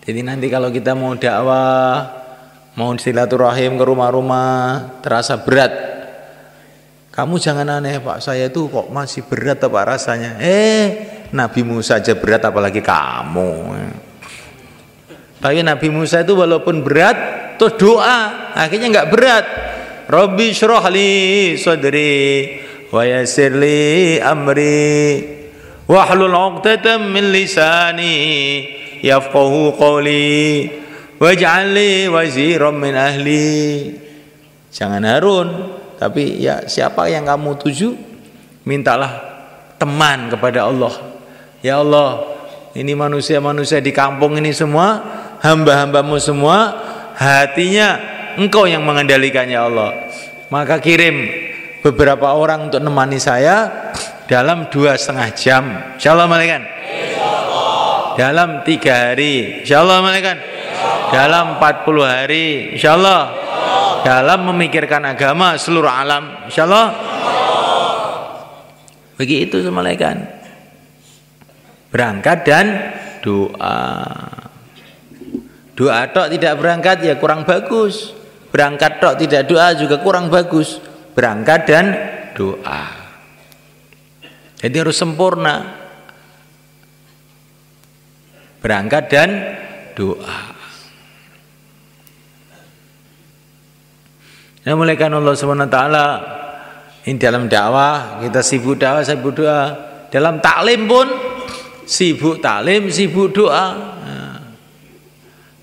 Jadi nanti kalau kita mau dakwah, mau silaturahim ke rumah-rumah, terasa berat. Kamu jangan aneh, Pak, saya itu kok masih berat apa rasanya? Nabi Musa aja berat apalagi kamu. Tapi Nabi Musa itu walaupun berat, terus doa, akhirnya enggak berat. Rabbi syrah li sadri wa yassir li amri wahlul 'uqdatam min lisani yafqahu qawli waj'al li waziran min ahli. Jangan Harun, tapi ya siapa yang kamu tuju, mintalah teman kepada Allah. Ya Allah, ini manusia-manusia di kampung ini semua hamba-hambamu semua, hatinya Engkau yang mengendalikannya Allah. Maka kirim beberapa orang untuk menemani saya dalam 2,5 jam. Insyaallah malaikat. Dalam 3 hari. Insyaallah malaikat. Dalam 40 hari. Insyaallah. Dalam memikirkan agama seluruh alam. Insyaallah. Begitu malaikat. Berangkat dan doa. Doa tok tidak berangkat ya kurang bagus. Berangkat tok tidak doa juga kurang bagus. Berangkat dan doa. Jadi harus sempurna. Berangkat dan doa. Nah, mulaikan Allah SWT ini dalam dakwah kita sibuk dakwah, sibuk doa. Dalam taklim pun sibuk taklim, sibuk doa. Nah,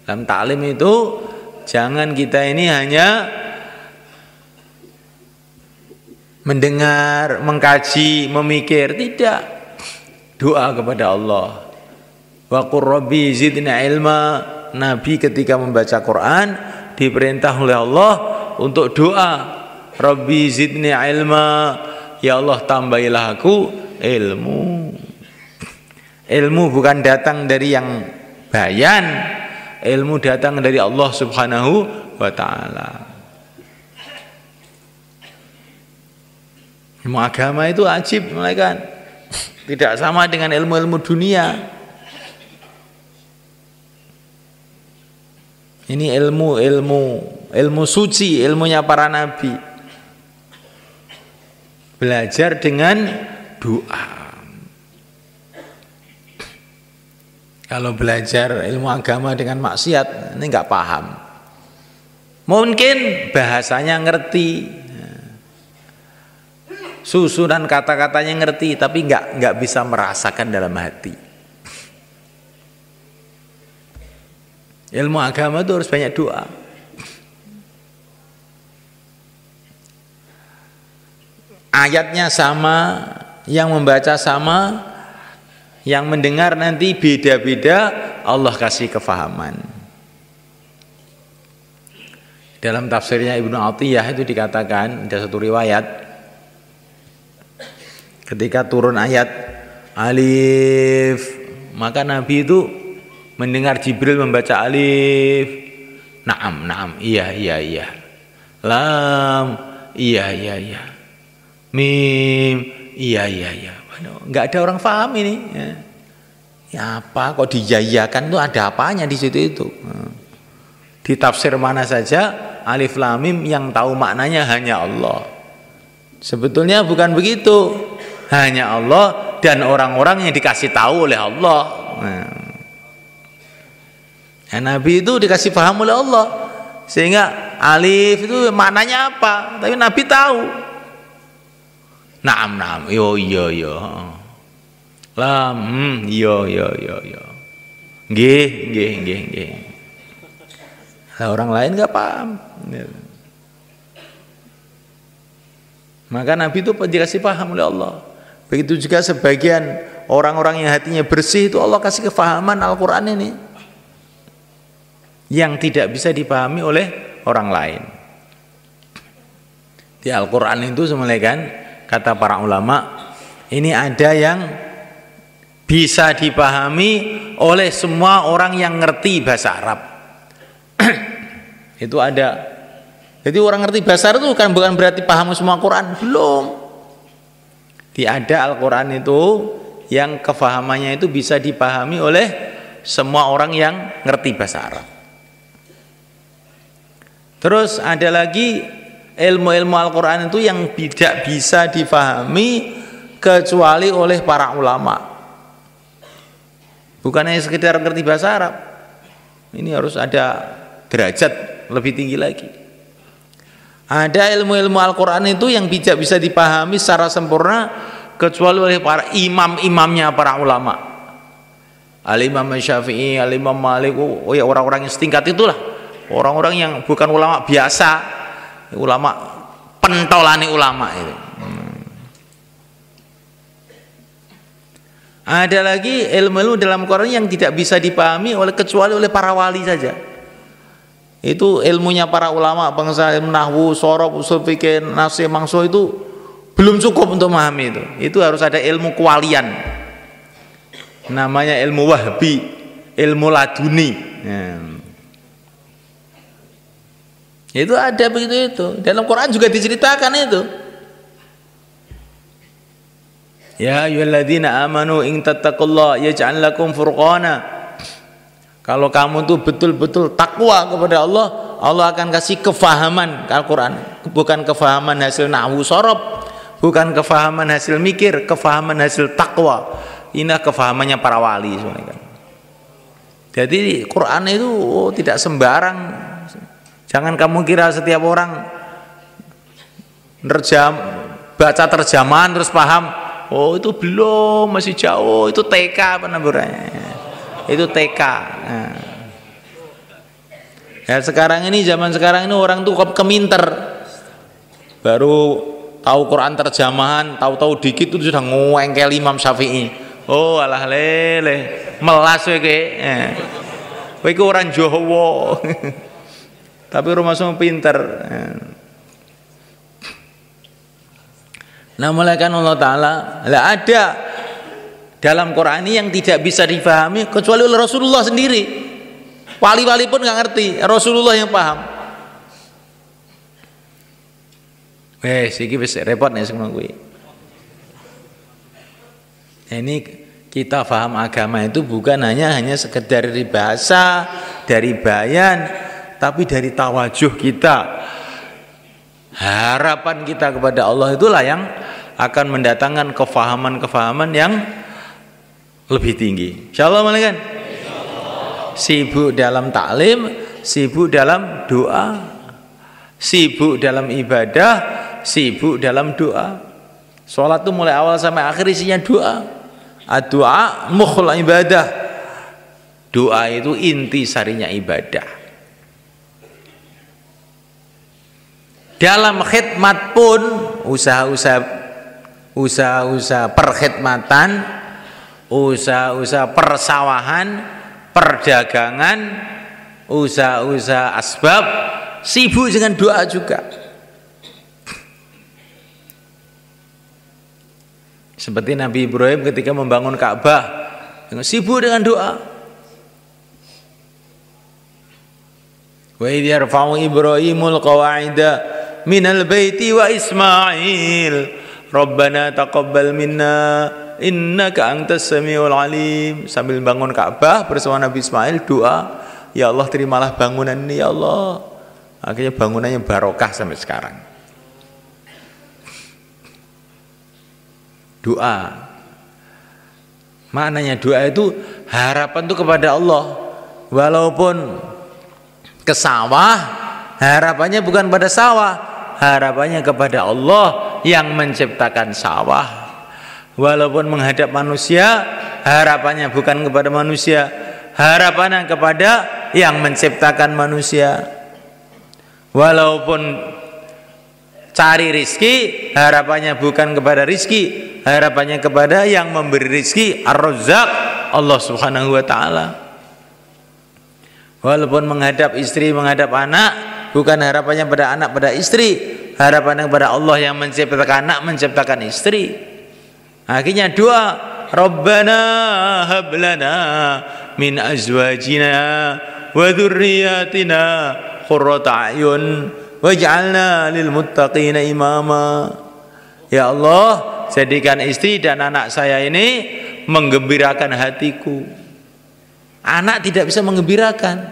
dalam taklim itu jangan kita ini hanya mendengar, mengkaji, memikir, tidak. Doa kepada Allah. Wa qur rabbi zidna ilma. Nabi ketika membaca Quran diperintah oleh Allah untuk doa. Rabbi zidni ilma. Ya Allah, tambahilah aku ilmu. Ilmu bukan datang dari yang bayan. Ilmu datang dari Allah Subhanahu wa ta'ala. Ilmu agama itu ajib, malaikat. Tidak sama dengan ilmu-ilmu dunia. Ini ilmu suci, ilmunya para nabi. Belajar dengan doa. Kalau belajar ilmu agama dengan maksiat, ini nggak paham. Mungkin bahasanya ngerti, susunan kata-katanya ngerti, tapi nggak bisa merasakan dalam hati. Ilmu agama itu harus banyak doa. Ayatnya sama, yang membaca sama, yang mendengar nanti beda-beda, Allah kasih kefahaman. Dalam tafsirnya Ibnu Atiyah itu dikatakan, ada satu riwayat, ketika turun ayat alif, maka Nabi itu mendengar Jibril membaca alif, na'am, iya, lam, iya, mim, iya. Nggak ada orang paham ini. Ya apa kok dijayakan, tuh ada apanya di situ itu? Di tafsir mana saja alif lam mim yang tahu maknanya hanya Allah. Sebetulnya bukan begitu. Hanya Allah dan orang-orang yang dikasih tahu oleh Allah. Nabi itu dikasih paham oleh Allah, sehingga alif itu maknanya apa, tapi Nabi tahu. Naam, yo. Lam, yo. Nggih. Nah, orang lain nggak paham. Maka Nabi itu dikasih paham oleh Allah. Begitu juga sebagian orang-orang yang hatinya bersih itu Allah kasih kefahaman Al-Quran ini yang tidak bisa dipahami oleh orang lain. Di Al-Quran itu semuanya kata para ulama, ini ada yang bisa dipahami oleh semua orang yang ngerti bahasa Arab. Itu ada. Jadi orang ngerti bahasa Arab itu bukan berarti paham semua Quran, belum. Tiada Al-Quran itu yang kefahamannya itu bisa dipahami oleh semua orang yang ngerti bahasa Arab. Terus ada lagi ilmu-ilmu Al-Quran itu yang tidak bisa dipahami kecuali oleh para ulama. Bukan hanya sekedar ngerti bahasa Arab. Ini harus ada derajat lebih tinggi lagi. Ada ilmu-ilmu Al-Quran itu yang tidak bisa dipahami secara sempurna kecuali oleh para imam-imamnya, para ulama. Al-Imam Syafi'i, Al-Imam Malik, oh ya orang-orang yang setingkat itulah. Orang-orang yang bukan ulama biasa, ulama pentolani ulama itu. Ada lagi ilmu-ilmu dalam Quran yang tidak bisa dipahami kecuali oleh para wali saja. Itu ilmunya para ulama bangsa nahwu, shorof, usul fikih, nasih, mangso itu belum cukup untuk memahami itu. Itu harus ada ilmu kewalian. Namanya ilmu wahbi, ilmu laduni. Itu ada begitu itu. Dalam Quran juga diceritakan itu. Ya ayyuhalladzina amanu in tattaqullaha yaj'al lakum furqana. Kalau kamu tuh betul-betul takwa kepada Allah, Allah akan kasih kefahaman Al-Quran. Bukan kefahaman hasil nahwu sorob, bukan kefahaman hasil mikir, kefahaman hasil takwa. Inilah kefahamannya para wali. Jadi Quran itu tidak sembarang. Jangan kamu kira setiap orang baca terjemahan terus paham. Oh itu belum, masih jauh, itu TK penaburannya. Itu TK. Nah. Ya sekarang ini, zaman sekarang ini orang tuh keminter, baru tahu Quran terjemahan, tahu-tahu dikit itu sudah ngewengkel Imam Syafi'i. Oh alah lele, melas weke. Weke orang Jawa. Tapi rumah semua pinter. Nah mulai kan Allah Ta'ala lah ada dalam Quran ini yang tidak bisa dipahami kecuali oleh Rasulullah sendiri. Wali-wali pun nggak ngerti, Rasulullah yang paham. Iki wis repot nih semua gue. Ini kita paham agama itu bukan hanya sekedar dari bahasa, dari bayan, tapi dari tawajuh kita. Harapan kita kepada Allah itulah yang akan mendatangkan kefahaman-kefahaman yang lebih tinggi. Insyaallah kan? Sibuk dalam taklim, sibuk dalam doa, sibuk dalam ibadah, sibuk dalam doa. Sholat itu mulai awal sampai akhir isinya doa. Doa mukhul ibadah. Doa itu inti sarinya ibadah. Dalam khidmat pun usaha-usaha perkhidmatan, usaha-usaha persawahan, perdagangan, usaha-usaha asbab, sibuk dengan doa juga. Seperti Nabi Ibrahim ketika membangun Ka'bah, sibuk dengan doa. Wa idh yarfa'u Ibrahimul qawa'ida minal baiti wa Ismail Rabbana taqabbal minna innaka antas samiul alim. Sambil bangun Ka'bah bersama Nabi Ismail doa, ya Allah terimalah bangunan ini ya Allah. Akhirnya bangunannya barokah sampai sekarang. Doa, maknanya doa itu harapan itu kepada Allah. Walaupun ke sawah, harapannya bukan pada sawah, harapannya kepada Allah yang menciptakan sawah. Walaupun menghadap manusia, harapannya bukan kepada manusia, harapannya kepada yang menciptakan manusia. Walaupun cari rizki, harapannya bukan kepada rizki, harapannya kepada yang memberi rizki, Ar-Razzaq, Allah Subhanahu wa ta'ala. Walaupun menghadap istri, menghadap anak, bukan harapannya pada anak, pada istri, harapannya kepada Allah yang menciptakan anak, menciptakan istri. Akhirnya doa, Rabbana hablana min azwajina wa dzurriyyatina qurrata a'yun waj'alna lil muttaqina imama. Ya Allah, jadikan istri dan anak saya ini menggembirakan hatiku. Anak tidak bisa menggembirakan,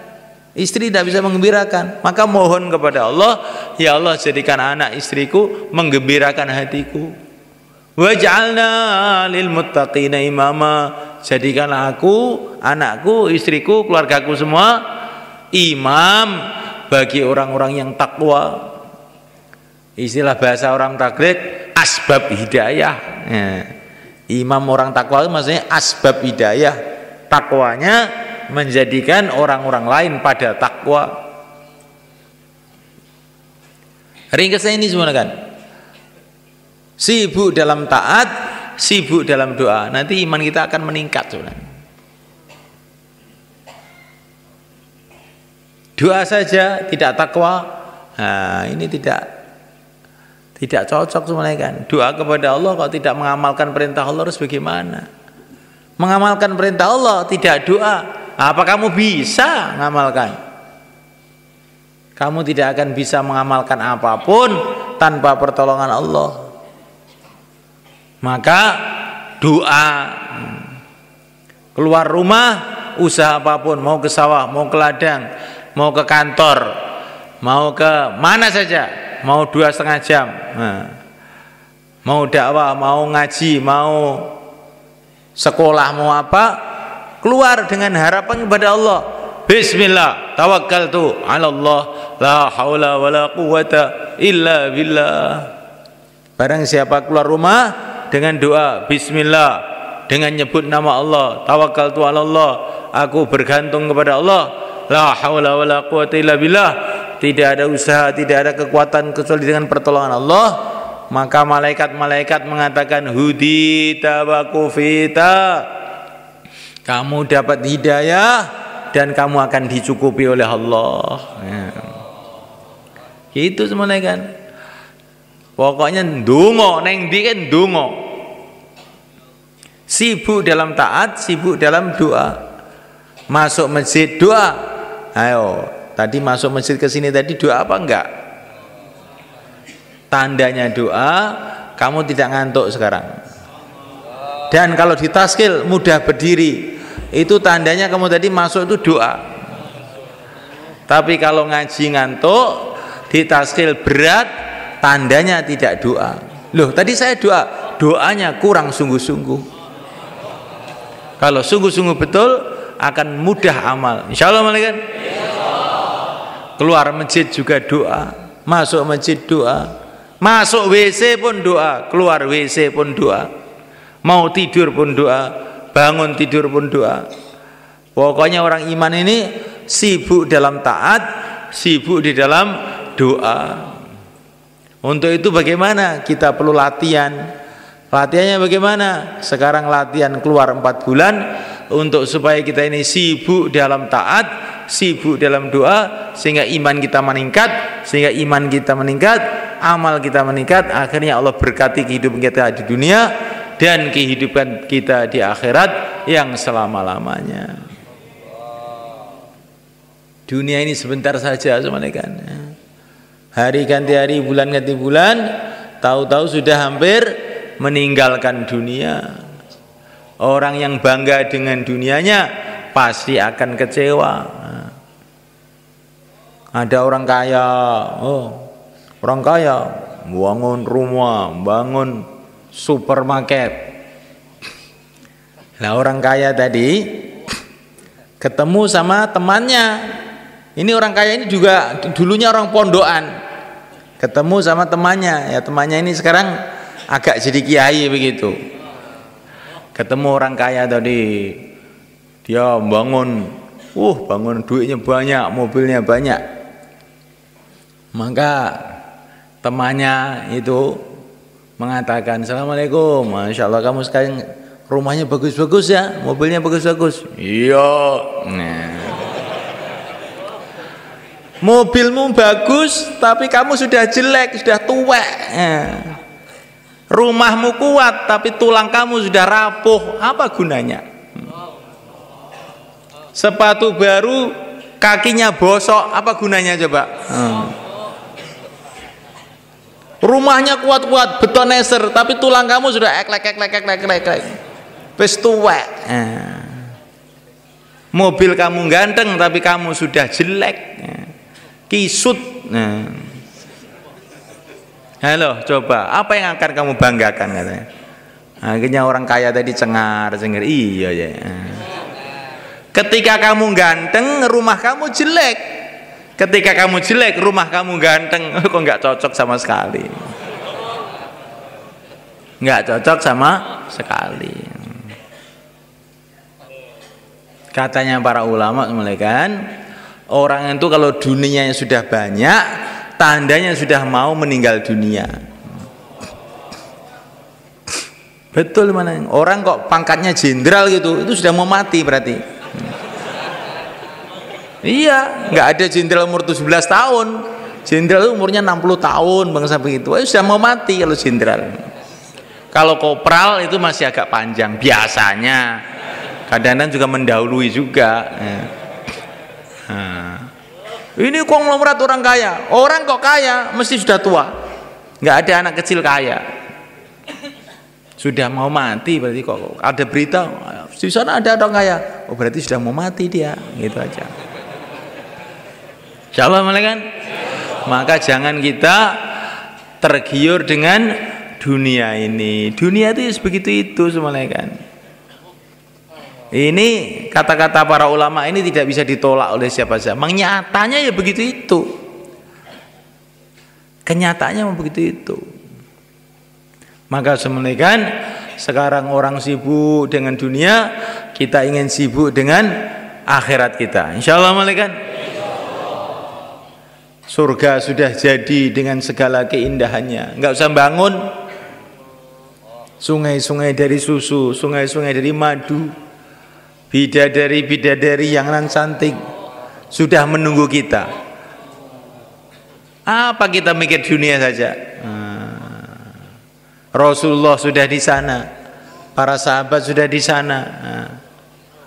istri tidak bisa menggembirakan, maka mohon kepada Allah, ya Allah jadikan anak istriku menggembirakan hatiku. Waj'alna lil muttaqina imama, jadikanlah aku, anakku, istriku, keluargaku semua imam bagi orang-orang yang takwa. Istilah bahasa orang tabligh asbab hidayah. Imam orang takwa itu maksudnya asbab hidayah. Takwanya menjadikan orang-orang lain pada takwa. Ringkasnya ini semua kan. Sibuk dalam taat, sibuk dalam doa. Nanti iman kita akan meningkat sebenarnya. Doa saja tidak takwa, nah ini tidak cocok sebenarnya kan. Doa kepada Allah kalau tidak mengamalkan perintah Allah harus bagaimana? Mengamalkan perintah Allah tidak doa, apa kamu bisa mengamalkan? Kamu tidak akan bisa mengamalkan apapun tanpa pertolongan Allah. Maka doa, keluar rumah, usaha apapun, mau ke sawah, mau ke ladang, mau ke kantor, mau ke mana saja, mau 2,5 jam, mau dakwah, mau ngaji, mau sekolah, mau apa, keluar dengan harapan kepada Allah. Bismillah, tawakkaltu 'ala Allah, la haula wala quwwata illa billah. Barang siapa keluar rumah dengan doa Bismillah, dengan nyebut nama Allah, tawakkaltu 'ala Allah, aku bergantung kepada Allah, la haula wala quwwata illa billah, tidak ada usaha, tidak ada kekuatan kecuali dengan pertolongan Allah, maka malaikat-malaikat mengatakan hudita wa kufita, kamu dapat hidayah dan kamu akan dicukupi oleh Allah. Gitu semuanya kan. Pokoknya ndonga neng ndi kan ndonga. Sibuk dalam taat, sibuk dalam doa. Masuk masjid doa. Ayo, tadi masuk masjid ke sini tadi doa apa enggak? Tandanya doa, kamu tidak ngantuk sekarang. Dan kalau ditaskil mudah berdiri, itu tandanya kamu tadi masuk itu doa. Tapi kalau ngaji ngantuk, ditaskil berat, tandanya tidak doa. Loh, tadi saya doa, doanya kurang sungguh-sungguh. Kalau sungguh-sungguh betul, akan mudah amal. Insya Allah malaikat. Keluar masjid juga doa, masuk masjid doa, masuk WC pun doa, keluar WC pun doa, mau tidur pun doa, bangun tidur pun doa. Pokoknya orang iman ini sibuk dalam taat, sibuk di dalam doa. Untuk itu bagaimana? Kita perlu latihan. Latihannya bagaimana? Sekarang latihan keluar 4 bulan untuk supaya kita ini sibuk dalam taat, sibuk dalam doa, sehingga iman kita meningkat, sehingga iman kita meningkat, amal kita meningkat, akhirnya Allah berkati kehidupan kita di dunia dan kehidupan kita di akhirat yang selama-lamanya. Dunia ini sebentar saja semuanya kan. Hari ganti hari, bulan ganti bulan, tahu-tahu sudah hampir meninggalkan dunia. Orang yang bangga dengan dunianya pasti akan kecewa. Ada orang kaya, orang kaya bangun rumah, bangun supermarket. Nah, orang kaya tadi ketemu sama temannya. Ini orang kaya ini juga dulunya orang pondokan. Ketemu sama temannya, ya temannya ini sekarang agak jadi kiai begitu. Ketemu orang kaya tadi, dia bangun, bangun duitnya banyak, mobilnya banyak. Maka temannya itu mengatakan, Assalamualaikum, Masya Allah kamu sekarang rumahnya bagus-bagus ya, mobilnya bagus-bagus. Iya. Mobilmu bagus, tapi kamu sudah jelek, sudah tua. Rumahmu kuat, tapi tulang kamu sudah rapuh. Apa gunanya? Sepatu baru, kakinya bosok. Apa gunanya coba? Rumahnya kuat-kuat, betoneser, tapi tulang kamu sudah eklek. Wis tuwek. Mobil kamu ganteng, tapi kamu sudah jelek, kisut. Halo, coba apa yang akan kamu banggakan katanya? Akhirnya orang kaya tadi cengar. Iya ya. Ketika kamu ganteng, rumah kamu jelek. Ketika kamu jelek, rumah kamu ganteng, kok nggak cocok sama sekali. Nggak cocok sama sekali. Katanya para ulama kan, orang itu kalau dunianya sudah banyak, tandanya sudah mau meninggal dunia. Betul mana? Orang kok pangkatnya jenderal gitu, itu sudah mau mati berarti. Iya, nggak ada jenderal umur 17 tahun. Jenderal umurnya 60 tahun, bangsa begitu. Sudah mau mati kalau jenderal. Kalau kopral itu masih agak panjang biasanya. Kadang-kadang juga mendahului juga. Ini konglomerat orang kaya. Orang kok kaya mesti sudah tua. Nggak ada anak kecil kaya. Sudah mau mati berarti kok ada berita di sana ada orang kaya. Oh berarti sudah mau mati dia, gitu aja. Insyaallah kan? Maka jangan kita tergiur dengan dunia ini. Dunia itu begitu itu semuanya kan. Ini kata-kata para ulama ini tidak bisa ditolak oleh siapa saja. Nyatanya ya begitu itu. Kenyataannya begitu itu. Maka semuanya kan sekarang orang sibuk dengan dunia, kita ingin sibuk dengan akhirat kita. Insyaallah kan? Surga sudah jadi dengan segala keindahannya. Enggak usah bangun sungai-sungai dari susu, sungai-sungai dari madu, bidadari-bidadari yang nan cantik sudah menunggu kita. Apa kita mikir dunia saja? Rasulullah sudah di sana, para sahabat sudah di sana.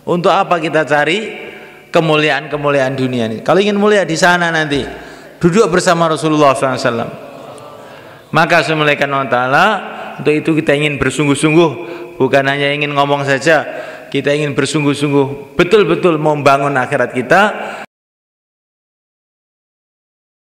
Untuk apa kita cari kemuliaan-kemuliaan dunia ini? Kalau ingin mulia di sana nanti, duduk bersama Rasulullah SAW. Maka semulaikan Allah Ta'ala, untuk itu kita ingin bersungguh-sungguh, bukan hanya ingin ngomong saja, kita ingin bersungguh-sungguh betul-betul membangun akhirat kita,